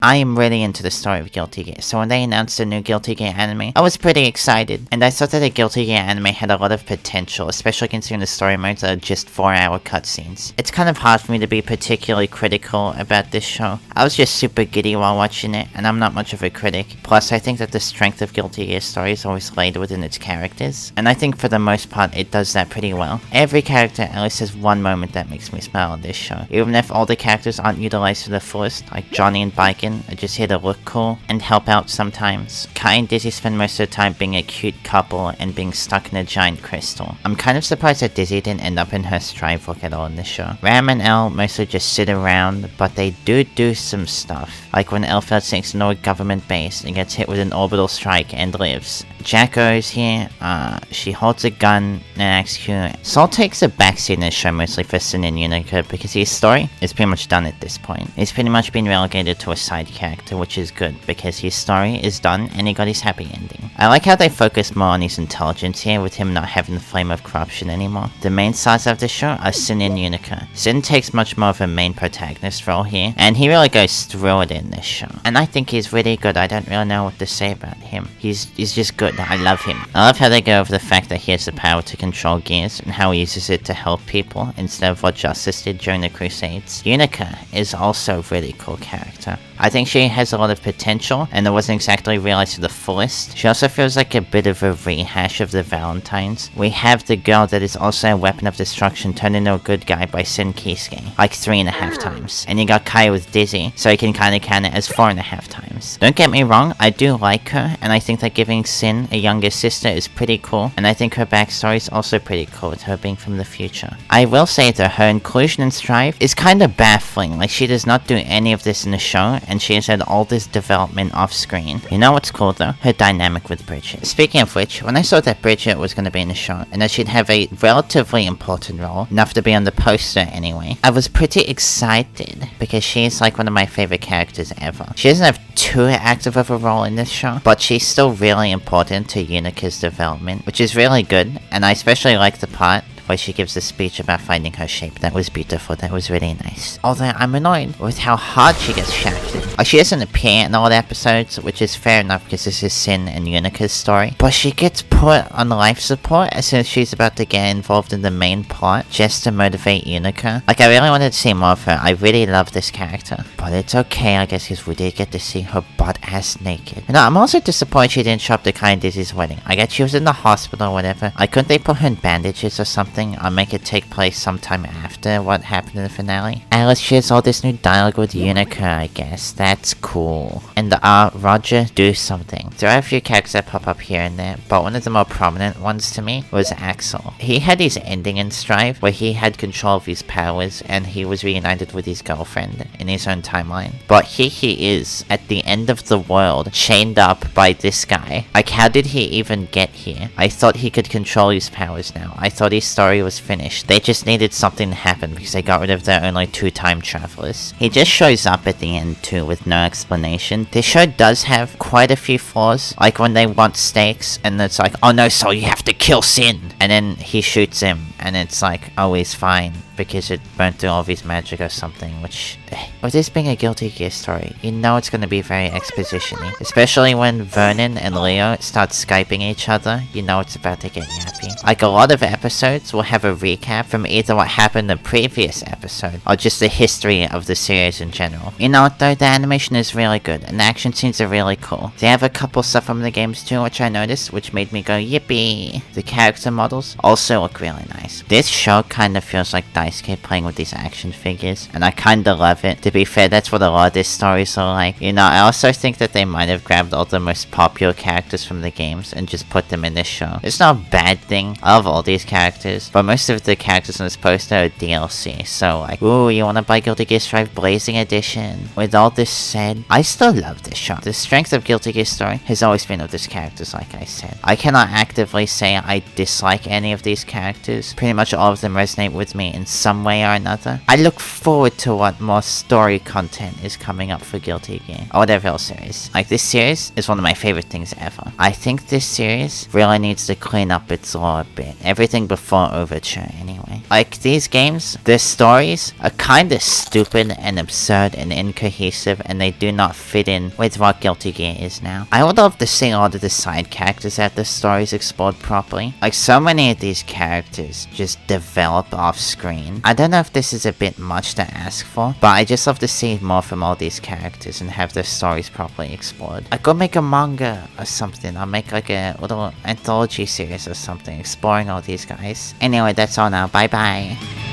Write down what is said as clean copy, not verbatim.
I am really into the story of Guilty Gear, so when they announced a new Guilty Gear anime, I was pretty excited, and I thought that the Guilty Gear anime had a lot of potential, especially considering the story modes are just 4-hour cutscenes. It's kind of hard for me to be particularly critical about this show. I was just super giddy while watching it, and I'm not much of a critic. Plus, I think that the strength of Guilty Gear story is always laid within its characters, and I think for the most part it does that pretty well. Every character at least has one moment that makes me smile on this show, even if all the characters aren't utilized to the fullest, like Johnny and Biken are just here to look cool and help out sometimes. Kai and Dizzy spend most of the time being a cute couple and being stuck in a giant crystal. I'm kind of surprised that Dizzy didn't end up in her Strive book at all in this show. Ram and Elle mostly just sit around, but they do some stuff. Like when Elfeld sinks into a government base and gets hit with an orbital strike and lives. Jacko is here, she holds a gun and asks you. Saul takes a backseat in this show mostly for Sin and Unica because his story is pretty much done at this point. He's pretty much been relegated to a side character, which is good because his story is done and he got his happy ending. I like how they focus more on his intelligence here with him not having the flame of corruption anymore. The main stars of the show are Sin and Unica. Sin takes much more of a main protagonist role here, and he really goes through it in this show. And I think he's really good. I don't really know what to say about him. He's just good. I love him. I love how they go over the fact that he has the power to control gears and how he uses it to help people instead of what Justice did during the Crusades. Unica is also a really cool character. I think she has a lot of potential, and it wasn't exactly realized to the fullest. She also feels like a bit of a rehash of the Valentines. We have the girl that is also a weapon of destruction turned into a good guy by Sin Kisuke, like 3.5 times. And you got Kai with Dizzy, so you can kinda count it as 4.5 times. Don't get me wrong, I do like her, and I think that giving Sin a younger sister is pretty cool, and I think her backstory is also pretty cool with her being from the future. I will say that her inclusion in Strive is kinda baffling, like she does not do any of this in the show, and she has had all this development off screen. You know what's cool though? Her dynamic with Bridget. Speaking of which, when I saw that Bridget was going to be in the show, and that she'd have a relatively important role, enough to be on the poster anyway, I was pretty excited, because she's like one of my favorite characters ever. She doesn't have too active of a role in this show, but she's still really important to Unica's development, which is really good, and I especially like the part where she gives a speech about finding her shape. That was beautiful, that was really nice. Although I'm annoyed with how hard she gets shafted. Like, she doesn't appear in all the episodes, which is fair enough because this is Sin and Unica's story, but she gets put on life support as soon as she's about to get involved in the main plot, just to motivate Unica. Like, I really wanted to see more of her. I really love this character. But it's okay, I guess, because we did get to see her butt-ass naked. You know, I'm also disappointed she didn't show up to Kai and Dizzy's wedding. I guess she was in the hospital or whatever. Like, couldn't they put her in bandages or something? I'll make it take place sometime after what happened in the finale. Alice shares all this new dialogue with Unica, I guess. That's cool. And Roger, do something. There are a few characters that pop up here and there, but one of the more prominent ones to me was Axel. He had his ending in Strive, where he had control of his powers, and he was reunited with his girlfriend in his own timeline. But here he is, at the end of the world, chained up by this guy. Like, how did he even get here? I thought he could control his powers now. I thought his story was finished. They just needed something to happen because they got rid of their only 2 time travelers. He just shows up at the end too with no explanation. This show does have quite a few flaws, like when they want stakes and it's like, oh no, so you have to kill Sin, and then he shoots him and it's like, oh, he's fine because it burnt through all of his magic or something, which, with this being a Guilty Gear story, you know it's going to be very exposition-y. Especially when Vernon and Leo start Skyping each other, you know it's about to get yappy. Like, a lot of episodes will have a recap from either what happened in the previous episode, or just the history of the series in general. You know what though, the animation is really good, and the action scenes are really cool. They have a couple stuff from the games too, which I noticed, which made me go, yippee! The character models also look really nice. This show kind of feels like Daisuke playing with these action figures, and I kinda love it. To be fair, that's what a lot of these stories are like. You know, I also think that they might have grabbed all the most popular characters from the games and just put them in this show. It's not a bad thing. I love all these characters, but most of the characters in this poster are DLC, so like, ooh, you wanna buy Guilty Gear Strive Blazing Edition? With all this said, I still love this show. The strength of Guilty Gear story has always been of these characters, like I said. I cannot actively say I dislike any of these characters. Pretty much all of them resonate with me in some way or another. I look forward to what more story content is coming up for Guilty Gear, or whatever else series. Like, this series is one of my favorite things ever. I think this series really needs to clean up its lore a bit. Everything before Overture, anyway. Like, these games, their stories are kinda stupid and absurd and incohesive, and they do not fit in with what Guilty Gear is now. I would love to see all of the side characters have their stories explored properly. Like, so many of these characters just develop off screen. I don't know if this is a bit much to ask for, but I just love to see more from all these characters and have their stories properly explored. I go make a manga or something. I'll make like a little anthology series or something exploring all these guys. Anyway, that's all now. Bye bye.